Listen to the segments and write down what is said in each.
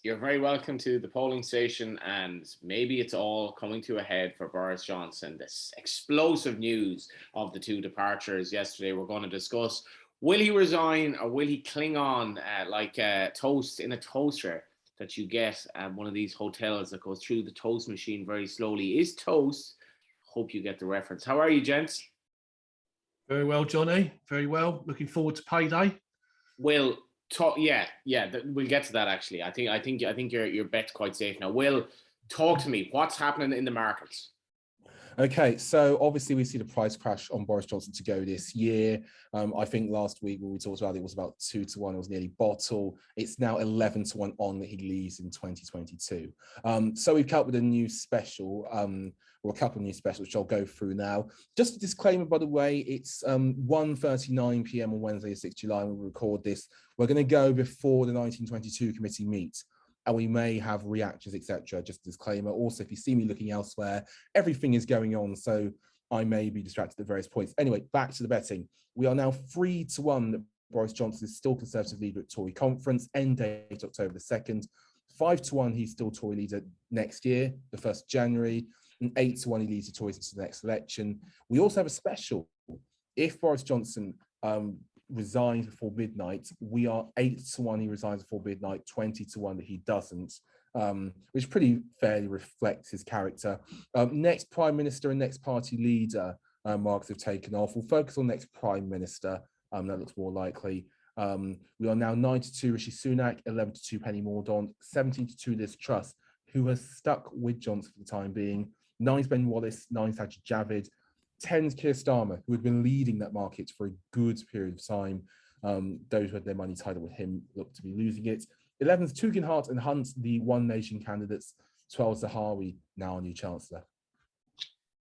You're very welcome to the polling station, and maybe it's all coming to a head for Boris Johnson. This explosive news of the two departures yesterday. We're going to discuss: will he resign or will he cling on like toast in a toaster that you get at one of these hotels that goes through the toast machine very slowly? Is toast? Hope you get the reference. How are you, gents? Very well, Johnny. Very well. Looking forward to payday. Will talk. Yeah. We'll get to that. Actually, I think your bet's quite safe now. Will, talk to me. What's happening in the markets? Okay, so obviously we see the price crash on Boris Johnson to go this year. I think last week when we talked about it, was about 2-1. It was nearly bottle. It's now 11-1 on that he leaves in 2022. So we've come up with a new special, or a couple of new specials, which I'll go through now. Just a disclaimer, by the way, it's 1:39 p.m. on Wednesday, 6th July, when we record this. We're going to go before the 1922 committee meets, and we may have reactions, etc. Just a disclaimer. Also, if you see me looking elsewhere, everything is going on, so I may be distracted at various points. Anyway, back to the betting. We are now 3-1 that Boris Johnson is still Conservative leader at Tory conference, end date October the 2nd. 5-1 he's still Tory leader next year, the 1st January, and 8-1 he leads the Tories into the next election. We also have a special. If Boris Johnson resigns before midnight, we are 8-1 he resigns before midnight, 20-1 that he doesn't, which pretty fairly reflects his character. Next Prime Minister and next party leader marks have taken off. We'll focus on next Prime Minister. That looks more likely. We are now 9-2 Rishi Sunak, 11-2 Penny Mordaunt, 17-2 Liz Truss, who has stuck with Johnson for the time being. 9's Ben Wallace, 9's Sajid Javid, 10's Keir Starmer, who had been leading that market for a good period of time. Those who had their money tied up with him look to be losing it. 11's Tugendhat and Hunt, the One Nation candidates. 12's Zahawi, now our new Chancellor.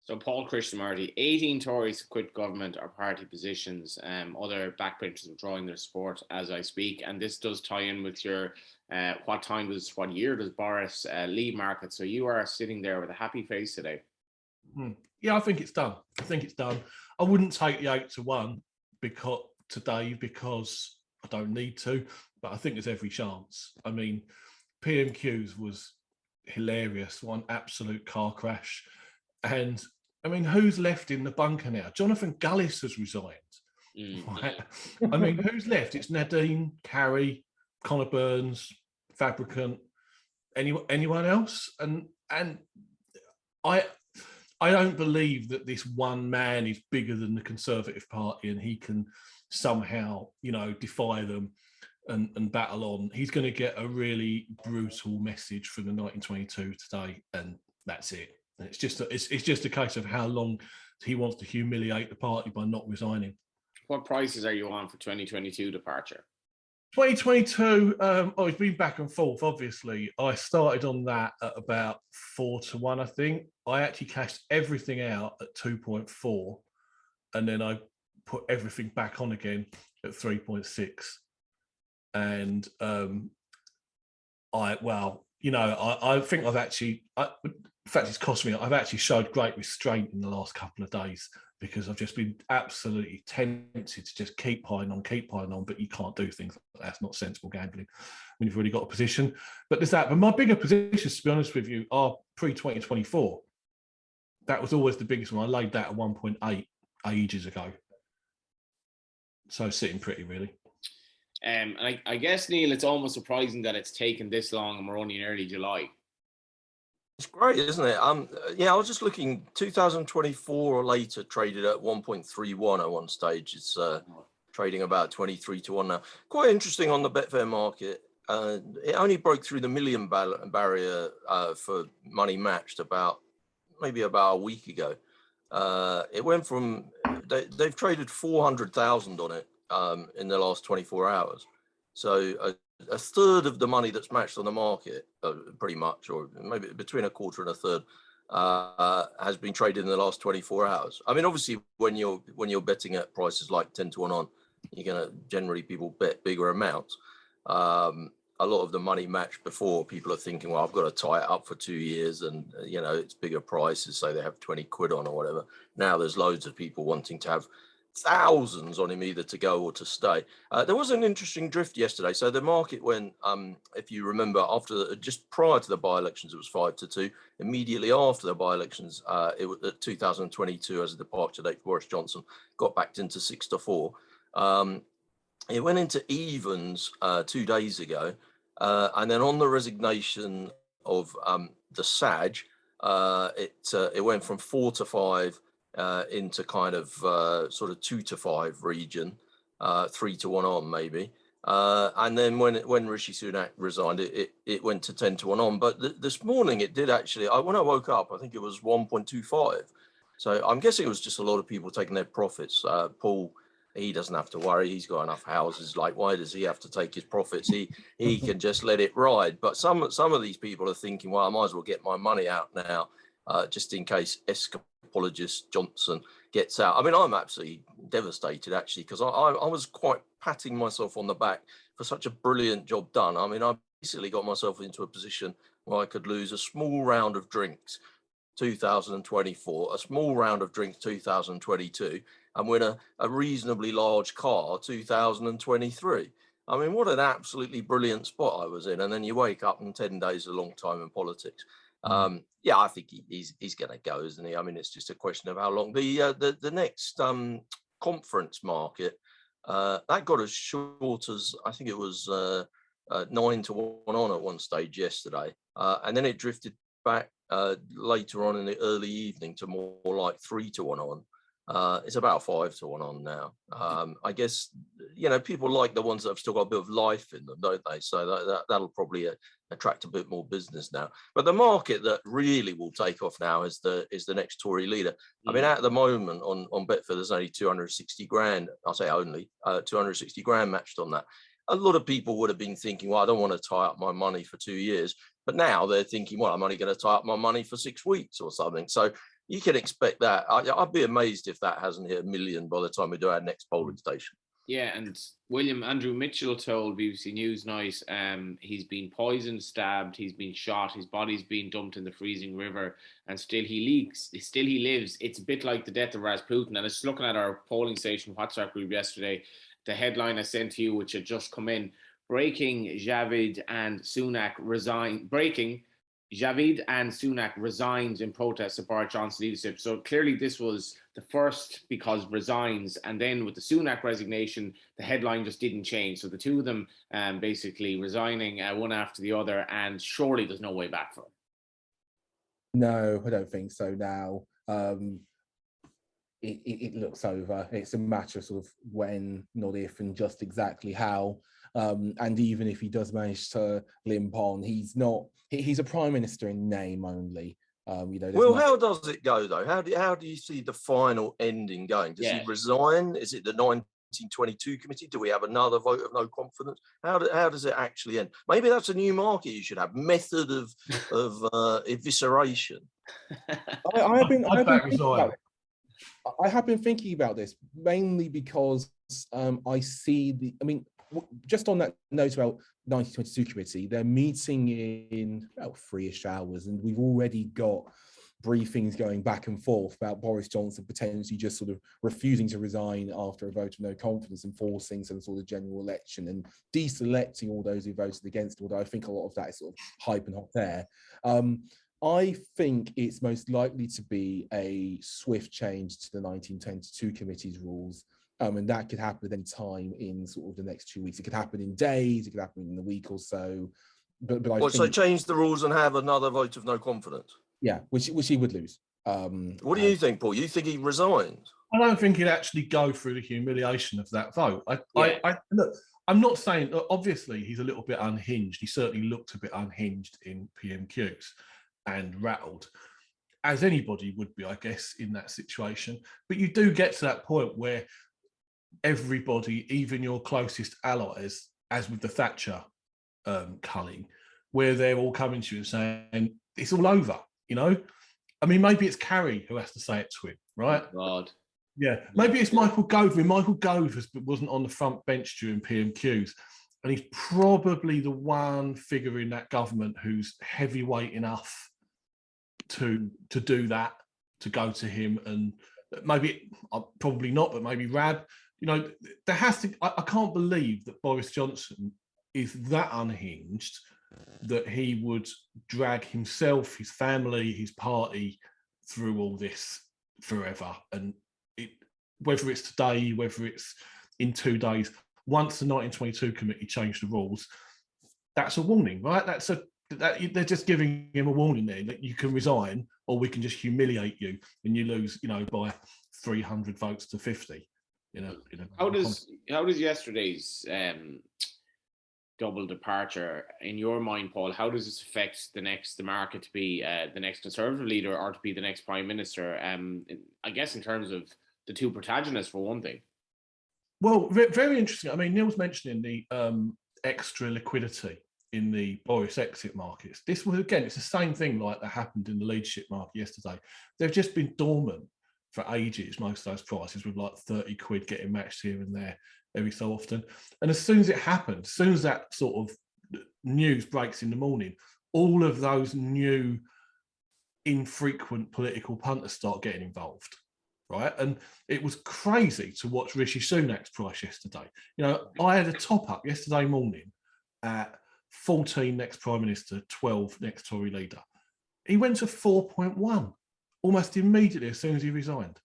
So Paul Krishnamurty, 18 Tories quit government or party positions. Other backbenchers are drawing their support as I speak. And this does tie in with your what year does Boris leave market? So you are sitting there with a happy face today. Yeah, I think it's done. I wouldn't take the 8-1 because I don't need to, but I think there's every chance. I mean, PMQs was hilarious, one absolute car crash. And I mean, who's left in the bunker now? Jonathan Gullis has resigned. Right? I mean, who's left? It's Nadine, Carrie, Conor Burns, Fabricant, anyone else? And I don't believe that this one man is bigger than the Conservative Party and he can somehow, defy them and battle on. He's going to get a really brutal message from the 1922 today, and that's it. And it's just a case of how long he wants to humiliate the party by not resigning. What prices are you on for 2022 departure? 2022, it's been back and forth, obviously. I started on that at about 4-1, I think. I actually cashed everything out at 2.4, and then I put everything back on again at 3.6. And I think I've actually, in fact, it's cost me, I've actually showed great restraint in the last couple of days, because I've just been absolutely tempted to just keep piling on, but you can't do things like that. That's not sensible gambling when you've already got a position. But there's that. But my bigger positions, to be honest with you, are pre-2024. That was always the biggest one. I laid that at 1.8 ages ago. So sitting pretty, really. And I guess, Neil, it's almost surprising that it's taken this long and we're only in early July. It's great, isn't it? I was just looking, 2024 or later traded at 1.31 at one stage. It's trading about 23-1 now. Quite interesting on the Betfair market. It only broke through the million barrier for money matched about a week ago. It went from, they've traded 400,000 on it in the last 24 hours. So a third of the money that's matched on the market, pretty much, or maybe between a quarter and a third, has been traded in the last 24 hours. I mean, obviously, when you're betting at prices like 10-1 on, you're gonna generally people bet bigger amounts. A lot of the money matched before, people are thinking, well, I've got to tie it up for 2 years, and it's bigger prices, so they have 20 quid on or whatever. Now there's loads of people wanting to have thousands on him either to go or to stay. There was an interesting drift yesterday. So the market went, if you remember, just prior to the by-elections, it was 5-2. Immediately after the by-elections, it was 2022 as a departure date for Boris Johnson, got backed into 6-4. It went into evens 2 days ago, and then on the resignation of the Saj, it went from 4-5 into kind of sort of 2-5 region, 3-1 on maybe, and then when Rishi Sunak resigned, it went to 10-1 on. But this morning it did actually. When I woke up, I think it was 1.25. So I'm guessing it was just a lot of people taking their profits. Paul, he doesn't have to worry. He's got enough houses. Like, why does he have to take his profits? He can just let it ride. But some of these people are thinking, well, I might as well get my money out now, just in case escapologist Johnson gets out. I mean, I'm absolutely devastated actually, because I was quite patting myself on the back for such a brilliant job done. I mean, I basically got myself into a position where I could lose a small round of drinks 2024, a small round of drinks 2022, and win a reasonably large car 2023. I mean, what an absolutely brilliant spot I was in. And then you wake up and 10 days is a long time in politics. Yeah, I think he's going to go, isn't he? I mean, it's just a question of how long. The next conference market, that got as short as, I think it was 9-1 on at one stage yesterday. And then it drifted back later on in the early evening to more like 3-1 on. It's about 5-1 on now. I guess, people like the ones that have still got a bit of life in them, don't they? So that'll probably attract a bit more business now. But the market that really will take off now is the next Tory leader. I mean, at the moment on Betfair, there's only 260 grand. I'll say only 260 grand matched on that. A lot of people would have been thinking, well, I don't want to tie up my money for 2 years. But now they're thinking, well, I'm only going to tie up my money for 6 weeks or something. So you can expect that. I'd be amazed if that hasn't hit 1 million by the time we do our next polling station. Yeah, and Andrew Mitchell told BBC Newsnight he's been poisoned, stabbed, he's been shot, his body's been dumped in the freezing river, and still he lives. It's a bit like the death of Rasputin. And I was looking at our polling station WhatsApp group yesterday, the headline I sent to you, which had just come in: breaking, Javid and Sunak resign. Breaking, Javid and Sunak resigns in protest of Boris Johnson's leadership. So clearly this was the first because resigns, and then with the Sunak resignation, the headline just didn't change. So the two of them basically resigning one after the other, and surely there's no way back for them. No, I don't think so now. It looks over. It's a matter of sort of when, not if, and just exactly how. And even if he does manage to limp on, he's a prime minister in name only. Well, how does it go though? How do you see the final ending going? Does he resign? Is it the 1922 committee? Do we have another vote of no confidence? How does it actually end? Maybe that's a new market you should have: method of evisceration. I have been thinking about this mainly because I see just on that note about 1922 committee, they're meeting in about 3-ish hours, and we've already got briefings going back and forth about Boris Johnson potentially just sort of refusing to resign after a vote of no confidence and forcing some sort of general election and deselecting all those who voted against it, although I think a lot of that is sort of hype and hot air. I think it's most likely to be a swift change to the 1922 committee's rules. And that could happen at any time in sort of the next 2 weeks. It could happen in days, it could happen in a week or so. But I think, so change the rules and have another vote of no confidence? Yeah, which he would lose. What do you think, Paul? You think he resigns? I don't think he'd actually go through the humiliation of that vote. Look, I'm not saying, obviously, he's a little bit unhinged. He certainly looked a bit unhinged in PMQs and rattled, as anybody would be, I guess, in that situation. But you do get to that point where everybody, even your closest allies, as with the Thatcher culling, where they're all coming to you and saying, it's all over, I mean, maybe it's Carrie who has to say it to him, right? God. Yeah, maybe it's Michael Gove. Michael Gove wasn't on the front bench during PMQs, and he's probably the one figure in that government who's heavyweight enough to do that, to go to him and maybe probably not, but maybe Rab. You know, there has to. I can't believe that Boris Johnson is that unhinged that he would drag himself, his family, his party through all this forever. And whether it's today, whether it's in 2 days, once the 1922 committee changed the rules, that's a warning, right? They're just giving him a warning there that you can resign, or we can just humiliate you and you lose, you know, by 300 votes to 50. How does yesterday's double departure, in your mind, Paul, how does this affect the market to be the next Conservative leader or to be the next Prime Minister? I guess in terms of the two protagonists, for one thing. Well, very interesting. I mean, Neil's mentioning the extra liquidity in the Boris exit markets. This was, again, it's the same thing like that happened in the leadership market yesterday. They've just been dormant for ages, most of those prices, with like 30 quid getting matched here and there every so often. And as soon as it happened, as soon as that sort of news breaks in the morning, all of those new infrequent political punters start getting involved, right? And it was crazy to watch Rishi Sunak's price yesterday. You know, I had a top up yesterday morning at 14 next Prime Minister, 12 next Tory leader. He went to 4.1 almost immediately as soon as he resigned.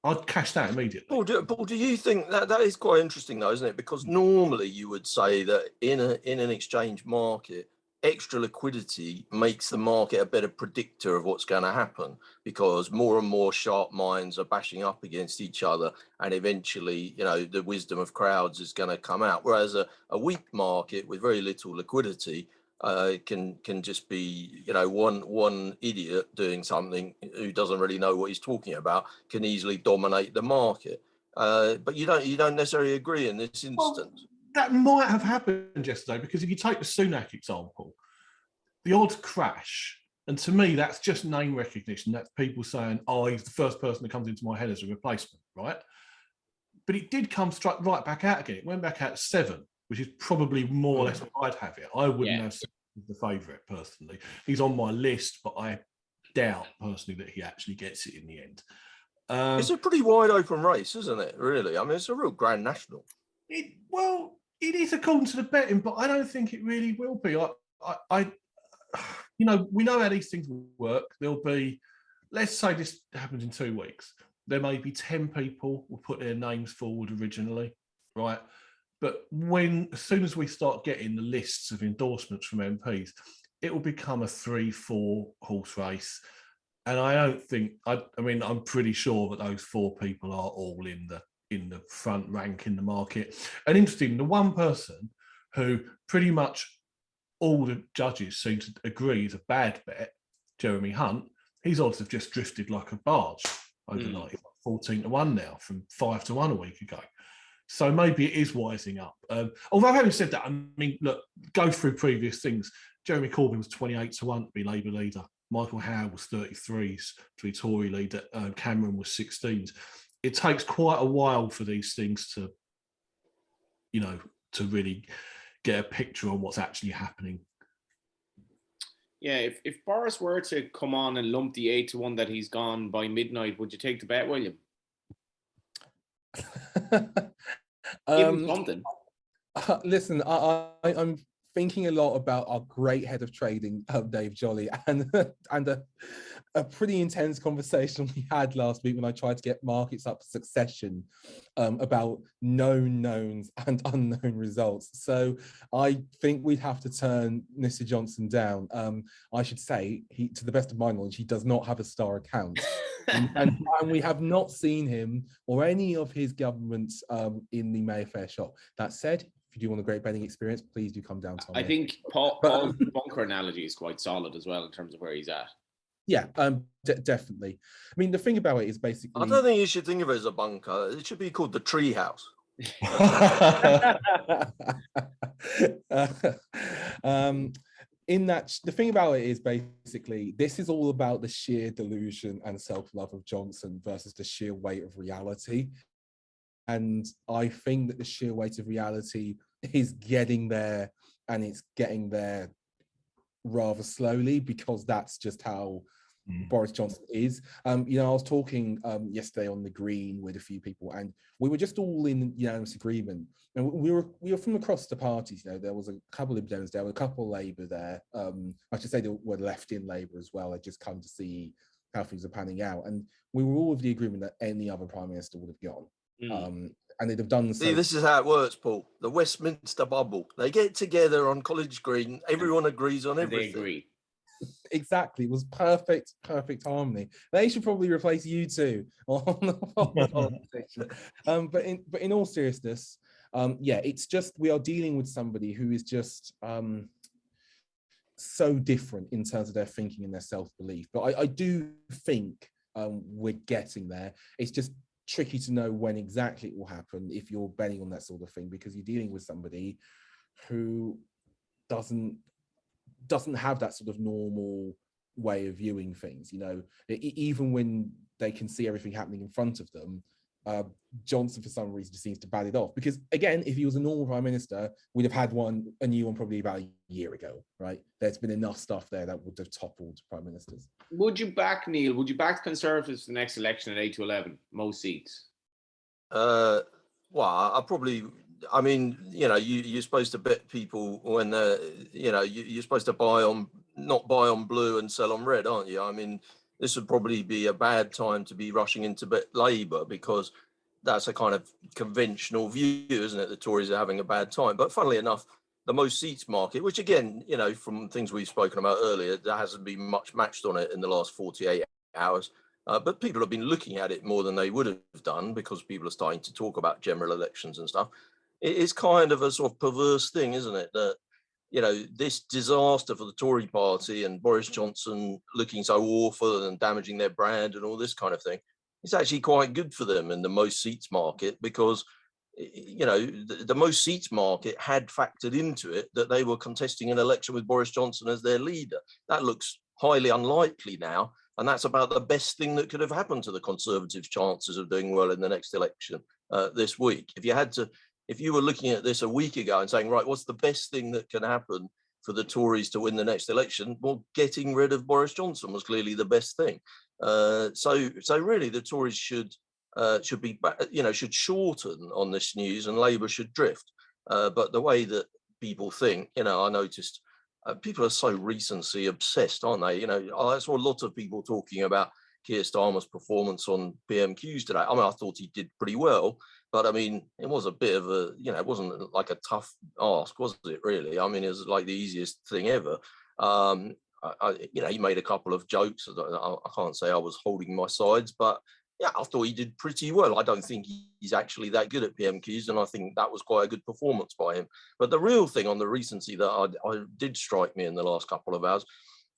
I'd cash that immediately. Paul, do you think that is quite interesting, though, isn't it? Because normally you would say that in an exchange market, extra liquidity makes the market a better predictor of what's going to happen, because more and more sharp minds are bashing up against each other, and eventually, you know, the wisdom of crowds is going to come out. Whereas a weak market with very little liquidity can just be, you know, one idiot doing something who doesn't really know what he's talking about can easily dominate the market. But you don't necessarily agree in this instance. Well, that might have happened yesterday, because if you take the Sunak example, the odds crash, and to me that's just name recognition. That's people saying, "Oh, he's the first person that comes into my head as a replacement," right? But it did come straight right back out again. It went back out at 7. Which is probably more or less what I'd have it. I wouldn't have the favourite personally. He's on my list, but I doubt personally that he actually gets it in the end. It's a pretty wide open race, isn't it? Really, I mean, it's a real grand national. It is according to the betting, but I don't think it really will be. I you know, we know how these things work. There'll be, let's say this happens in 2 weeks. There may be 10 people will put their names forward originally, right? But as soon as we start getting the lists of endorsements from MPs, it will become a 3-4 horse race. And I don't think, I mean, I'm pretty sure that those 4 people are all in the front rank in the market. And interesting, the one person who pretty much all the judges seem to agree is a bad bet, Jeremy Hunt, his odds have just drifted like a barge overnight. He's like 14-1 now from 5-1 a week ago. So maybe it is wising up. Although having said that, I mean, look, go through previous things. Jeremy Corbyn was 28-1 to be Labour leader. Michael Howard was 33s to be Tory leader. Cameron was 16s. It takes quite a while for these things to, you know, to really get a picture on what's actually happening. Yeah, if Boris were to come on and lump the 8-1 that he's gone by midnight, would you take the bet, William? Give him something. Listen, I'm thinking a lot about our great head of trading, Dave Jolly, and a pretty intense conversation we had last week when I tried to get markets up to Succession about known knowns and unknown results. So I think we'd have to turn Mr. Johnson down. I should say, to the best of my knowledge, he does not have a star account. and we have not seen him or any of his governments in the Mayfair shop. That said, if you do want a great betting experience, please do come down to I think Paul's bunker analogy is quite solid as well in terms of where he's at. Yeah, definitely. I mean, the thing about it is basically, I don't think you should think of it as a bunker. It should be called the tree house. In that, the thing about it is basically, this is all about the sheer delusion and self-love of Johnson versus the sheer weight of reality. And I think that the sheer weight of reality is getting there, and it's getting there rather slowly, because that's just how Boris Johnson is. You know, I was talking yesterday on the Green with a few people, and we were just all in unanimous agreement. And we were from across the parties. You know, there was a couple of Libertarians there, a couple of Labour there. I should say there were left-in Labour as well. They'd just come to see how things are panning out, and we were all of the agreement that any other Prime Minister would have gone. And they'd have done so. See, this is how it works, Paul. The Westminster bubble. They get together on College Green. Everyone agrees on everything. They agree. Exactly. It was perfect harmony. They should probably replace you two on the conversation. But in all seriousness, yeah, it's just we are dealing with somebody who is just so different in terms of their thinking and their self-belief. But I do think we're getting there. It's just tricky to know when exactly it will happen if you're betting on that sort of thing, because you're dealing with somebody who doesn't have that sort of normal way of viewing things. You know, even when they can see everything happening in front of them, Johnson for some reason just seems to bat it off, because again, if he was a normal Prime Minister, we'd have had a new one probably about a year ago, right? There's been enough stuff there that would have toppled Prime Ministers. Would you back, Neil, would you back the Conservatives for the next election at 8 to 11, most seats? Well, I mean, you know, you're supposed to bet people when you know, you're supposed to not buy on blue and sell on red, aren't you? I mean, this would probably be a bad time to be rushing into bet Labour, because that's a kind of conventional view, isn't it? The Tories are having a bad time. But funnily enough, the most seats market, which again, you know, from things we've spoken about earlier, there hasn't been much matched on it in the last 48 hours. But people have been looking at it more than they would have done, because people are starting to talk about general elections and stuff. It is kind of a sort of perverse thing, isn't it? That, you know, this disaster for the Tory party and Boris Johnson looking so awful and damaging their brand and all this kind of thing, it's actually quite good for them in the most seats market, because, you know, the most seats market had factored into it that they were contesting an election with Boris Johnson as their leader. That looks highly unlikely now. And that's about the best thing that could have happened to the Conservatives' chances of doing well in the next election this week. If you were looking at this a week ago and saying, right, what's the best thing that can happen for the Tories to win the next election? Well, getting rid of Boris Johnson was clearly the best thing. So really, the Tories should be, you know, should shorten on this news, and Labour should drift. But the way that people think, you know, I noticed people are so recency obsessed, aren't they? You know, I saw a lot of people talking about Keir Starmer's performance on PMQs today. I mean, I thought he did pretty well, but I mean, it was a bit of a, you know, it wasn't like a tough ask, was it really? I mean, it was like the easiest thing ever. You know, he made a couple of jokes. I can't say I was holding my sides, but yeah, I thought he did pretty well. I don't think he's actually that good at PMQs, and I think that was quite a good performance by him. But the real thing on the recency that I did strike me in the last couple of hours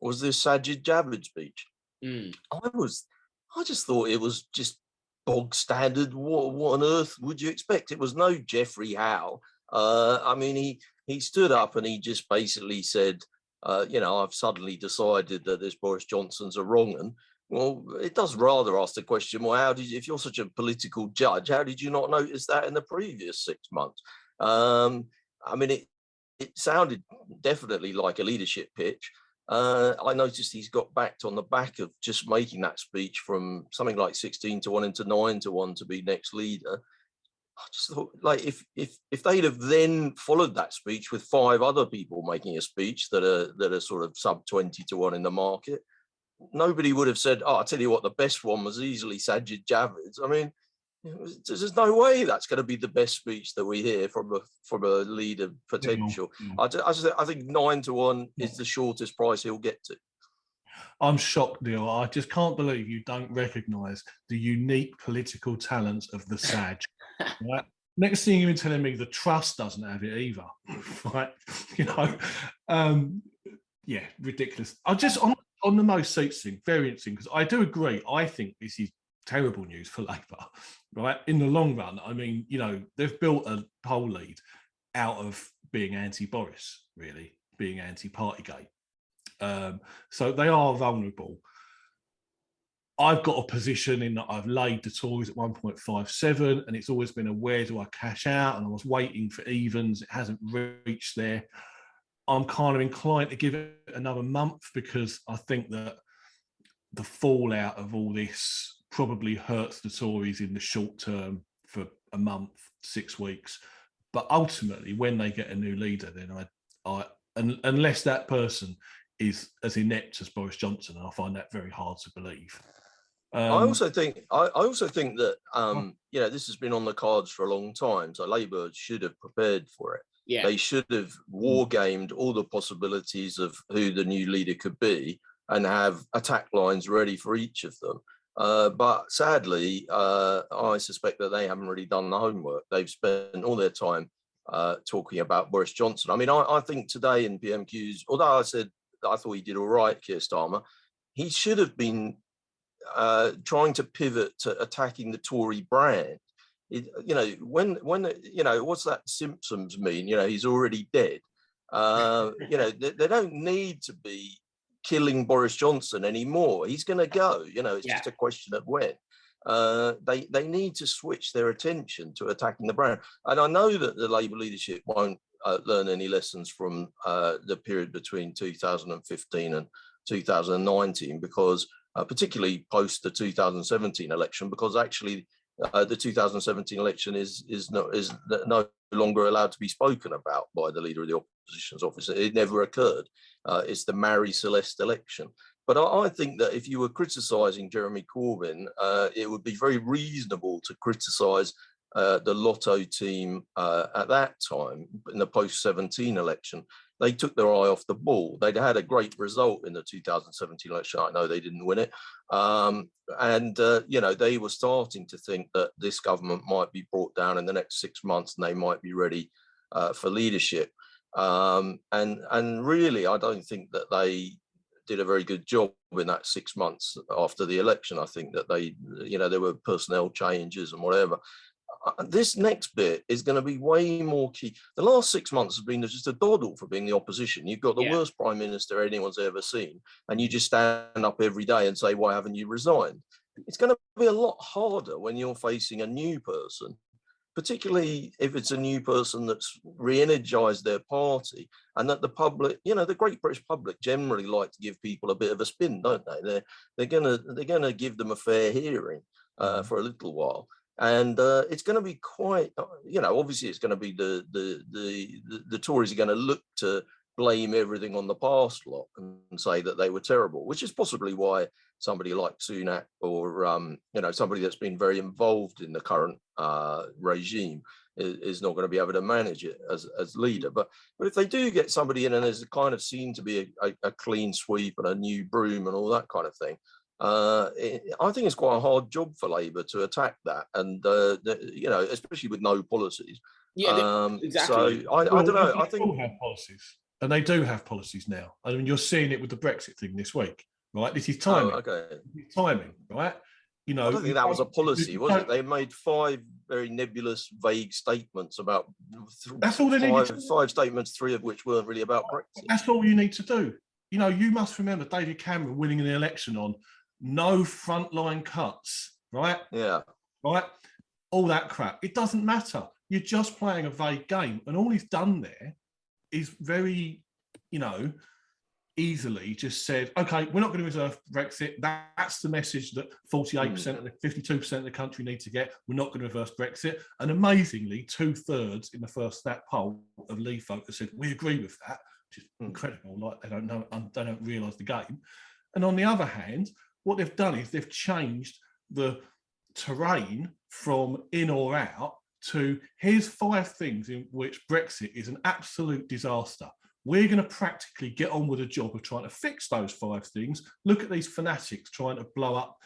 was this Sajid Javid speech. I just thought it was just bog standard. What on earth would you expect? It was no Geoffrey Howe. I mean, he stood up and he just basically said, you know, I've suddenly decided that this Boris Johnson's a wrong 'un. Well, it does rather ask the question, well, if you're such a political judge, how did you not notice that in the previous 6 months? I mean, it sounded definitely like a leadership pitch. I noticed he's got backed on the back of just making that speech from something like 16 to 1 into 9 to 1 to be next leader. I just thought, like, if they'd have then followed that speech with 5 other people making a speech that are sort of sub 20 to 1 in the market, nobody would have said, oh, I'll tell you what, the best one was easily Sajid Javid's. I mean, there's no way that's going to be the best speech that we hear from a leader potential. I think 9 to 1 is the shortest price he'll get to. I'm shocked, Neil. I just can't believe you don't recognise the unique political talents of the Saj. Right? Next thing you're telling me the Trust doesn't have it either, right? You know, yeah, ridiculous. I just on the most seats thing, very interesting, because I do agree. I think this is terrible news for Labour, right? In the long run, I mean, you know, they've built a poll lead out of being anti-Boris, really, being anti-Partygate. So they are vulnerable. I've got a position in that I've laid the Tories at 1.57, and it's always been a where do I cash out, and I was waiting for evens. It hasn't reached there. I'm kind of inclined to give it another month, because I think that the fallout of all this probably hurts the Tories in the short term for a month, 6 weeks. But ultimately, when they get a new leader, then unless that person is as inept as Boris Johnson, and I find that very hard to believe. I also think that this has been on the cards for a long time. So Labour should have prepared for it. Yeah. They should have war gamed all the possibilities of who the new leader could be and have attack lines ready for each of them. But sadly, I suspect that they haven't really done the homework. They've spent all their time talking about Boris Johnson. I mean, I think today in PMQs, although I said I thought he did all right, Keir Starmer, he should have been trying to pivot to attacking the Tory brand. What's that Simpsons mean? He's already dead. They don't need to be killing Boris Johnson anymore. He's going to go. It's just a question of when. They need to switch their attention to attacking the brand. And I know that the Labour leadership won't learn any lessons from the period between 2015 and 2019, because particularly post the 2017 election, because actually the 2017 election is no longer allowed to be spoken about by the leader of the opposition's office. It never occurred. It's the Marie Celeste election. But I think that if you were criticising Jeremy Corbyn, it would be very reasonable to criticise the Lotto team at that time in the post-17 election. They took their eye off the ball. They'd had a great result in the 2017 election. I know they didn't win it. They were starting to think that this government might be brought down in the next 6 months and they might be ready for leadership. And really, I don't think that they did a very good job in that 6 months after the election. I think that there were personnel changes and whatever. This next bit is going to be way more key. The last 6 months has been just a doddle for being the opposition. You've got the worst prime minister anyone's ever seen, and you just stand up every day and say, why haven't you resigned? It's going to be a lot harder when you're facing a new person, particularly if it's a new person that's re-energized their party, and that the public, the great British public generally like to give people a bit of a spin, don't they? They're gonna give them a fair hearing for a little while. And it's going to be quite, obviously it's going to be the Tories are going to look to blame everything on the past lot and say that they were terrible, which is possibly why somebody like Sunak or, somebody that's been very involved in the current regime is not going to be able to manage it as leader. But if they do get somebody in and there's kind of seen to be a clean sweep and a new broom and all that kind of thing, I think it's quite a hard job for Labour to attack that, and especially with no policies. Yeah, exactly. So I don't know. I think they have policies, and they do have policies now. I mean, you're seeing it with the Brexit thing this week, right? This is timing. Okay. This is timing, right? I don't think that was a policy, was it? They made 5 very nebulous, vague statements about. That's all they needed. 5 statements, 3 of which weren't really about Brexit. That's all you need to do. You must remember David Cameron winning an election on no frontline cuts, right? Yeah. Right? All that crap. It doesn't matter. You're just playing a vague game. And all he's done there is very, easily just said, okay, we're not going to reserve Brexit. That's the message that 48%, 52% of the country need to get. We're not going to reverse Brexit. And amazingly, 2/3 in the first stat poll of Leave voters said, we agree with that, which is incredible. Like they don't realise the game. And on the other hand, what they've done is they've changed the terrain from in or out to here's 5 things in which Brexit is an absolute disaster. We're going to practically get on with the job of trying to fix those 5 things. Look at these fanatics trying to blow up,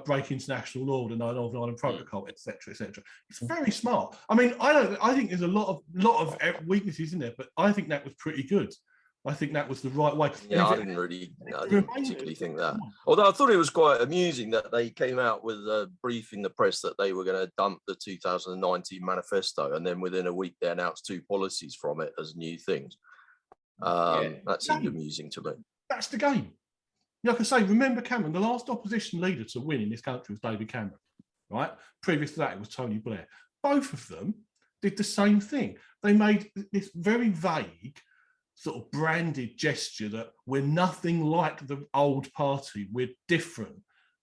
break international law, the Northern Ireland Protocol, etc., etc. It's very smart. I mean, I think there's a lot of weaknesses in there, but I think that was pretty good. I think that was the right way. Yeah, I didn't particularly think that. Although I thought it was quite amusing that they came out with briefing the press that they were going to dump the 2019 manifesto, and then within a week they announced 2 policies from it as new things. That seemed amusing to me. That's the game. Like I say, remember Cameron, the last opposition leader to win in this country was David Cameron, right? Previous to that, it was Tony Blair. Both of them did the same thing. They made this very vague, sort of branded gesture that we're nothing like the old party, we're different.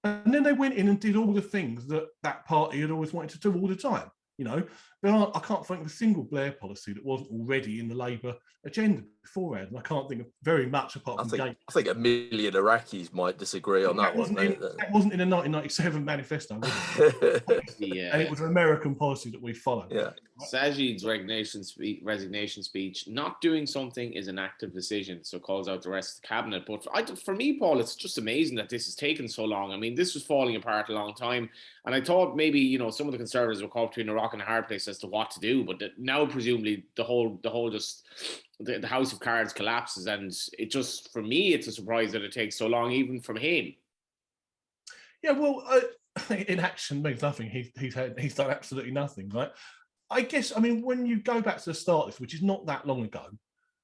And then they went in and did all the things that that party had always wanted to do all the time. You know, I can't think of a single Blair policy that wasn't already in the Labour agenda beforehand. And I can't think of very much apart from I think a million Iraqis might disagree on that one. That wasn't in a 1997 manifesto, was it? Yeah. And it was an American policy that we followed. Yeah. Sajid's resignation speech, not doing something is an active decision, so calls out the rest of the cabinet. But for me, Paul, it's just amazing that this has taken so long. I mean, this was falling apart a long time. And I thought maybe, you know, some of the Conservatives were caught between a rock and a hard place as to what to do. But now, presumably, the whole just the house of cards collapses. And it just, for me, it's a surprise that it takes so long, even from him. Yeah, well, inaction means nothing. He's done absolutely nothing, right? I guess, I mean, when you go back to the start of this, which is not that long ago,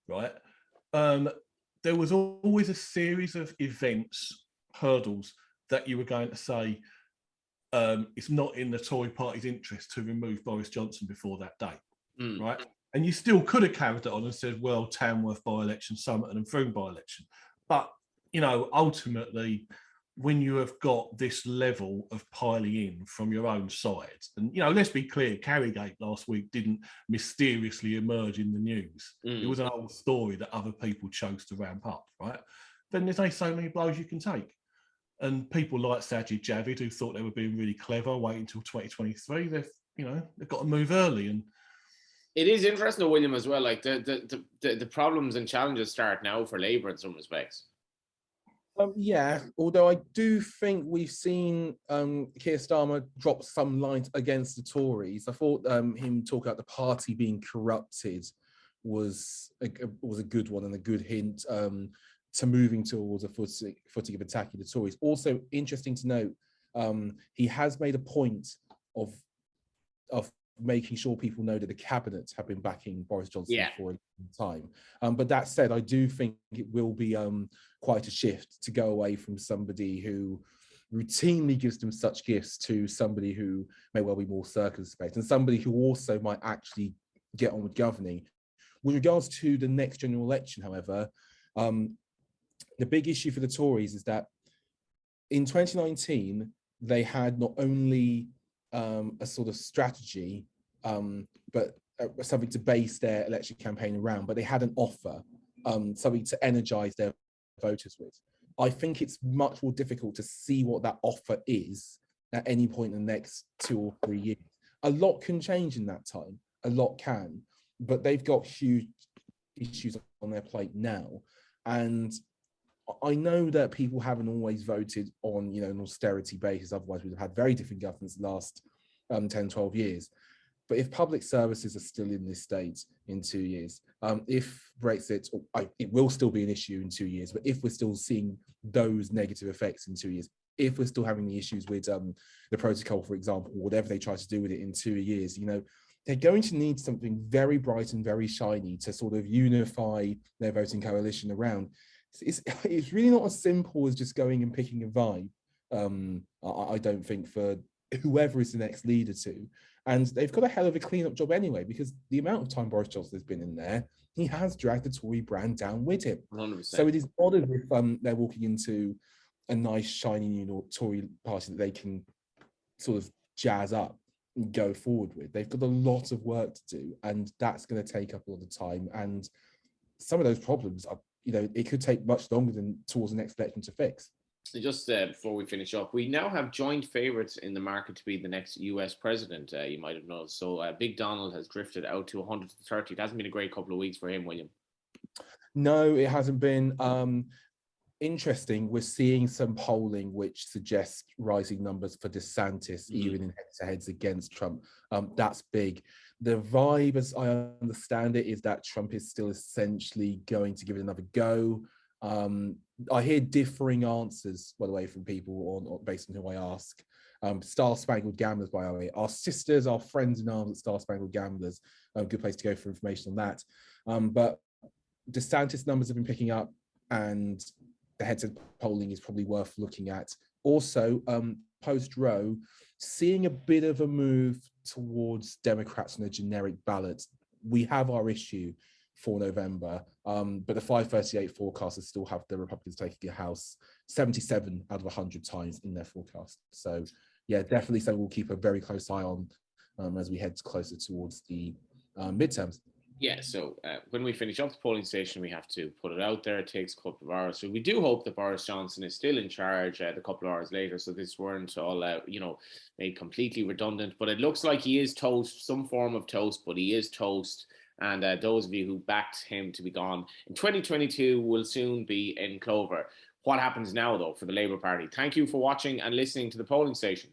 right? There was always a series of events, hurdles that you were going to say, it's not in the Tory party's interest to remove Boris Johnson before that date, right? And you still could have carried it on and said, well, Tamworth by-election, Somerton and Frome by-election. But, you know, ultimately, when you have got this level of piling in from your own side, and, you know, let's be clear, Carrygate last week didn't mysteriously emerge in the news. It was an old story that other people chose to ramp up, right? Then there's only so many blows you can take. And people like Sajid Javid, who thought they were being really clever, waiting until 2023, they've got to move early. And it is interesting, though, William, as well. Like the problems and challenges start now for Labour in some respects. Yeah, although I do think we've seen Keir Starmer drop some lines against the Tories. I thought him talk about the party being corrupted was a good one and a good hint to moving towards a footing of attacking the Tories. Also interesting to note, he has made a point of making sure people know that the cabinet have been backing Boris Johnson for a long time. But that said, I do think it will be quite a shift to go away from somebody who routinely gives them such gifts to somebody who may well be more circumspect and somebody who also might actually get on with governing. With regards to the next general election, however, the big issue for the Tories is that in 2019, they had not only a sort of strategy, but something to base their election campaign around, but they had an offer, something to energize their voters with. I think it's much more difficult to see what that offer is at any point in the next 2 or 3 years. A lot can change in that time, a lot can, but they've got huge issues on their plate now. And I know that people haven't always voted on, you know, an austerity basis, otherwise we'd have had very different governments the last 10, 12 years. But if public services are still in this state in 2 years, if Brexit, it will still be an issue in 2 years, but if we're still seeing those negative effects in 2 years, if we're still having the issues with the protocol, for example, whatever they try to do with it in 2 years, you know, they're going to need something very bright and very shiny to sort of unify their voting coalition around. It's really not as simple as just going and picking a vibe, I don't think, for whoever is the next leader to. And they've got a hell of a cleanup job anyway, because the amount of time Boris Johnson has been in there, he has dragged the Tory brand down with him. 100%. So it is odd as if they're walking into a nice, shiny new Tory party that they can sort of jazz up and go forward with. They've got a lot of work to do, and that's going to take up a lot of time. And some of those problems are, you know, it could take much longer than towards the next election to fix. Just before we finish up, we now have joint favourites in the market to be the next US president, you might have noticed. So Big Donald has drifted out to 130. It hasn't been a great couple of weeks for him, William. No, it hasn't been. Interesting, we're seeing some polling which suggests rising numbers for DeSantis, even in head-to-heads against Trump. That's big. The vibe, as I understand it, is that Trump is still essentially going to give it another go. I hear differing answers, by the way, from people based on who I ask. Star Spangled Gamblers, by the way, our sisters, our friends in arms at Star Spangled Gamblers. Good place to go for information on that. But DeSantis numbers have been picking up, and the head-to-head polling is probably worth looking at. Also, post-Roe, seeing a bit of a move towards Democrats on a generic ballot. We have our issue. for November. But the 538 forecasters still have the Republicans taking a House 77 out of 100 times in their forecast. So yeah, definitely something we'll keep a very close eye on as we head closer towards the midterms. Yeah, so when we finish up the polling station, we have to put it out there. It takes a couple of hours. So we do hope that Boris Johnson is still in charge a couple of hours later, so this weren't all, made completely redundant. But it looks like he is toast, some form of toast, but he is toast. And those of you who backed him to be gone in 2022 will soon be in clover. What happens now, though, for the Labour Party? Thank you for watching and listening to the polling station.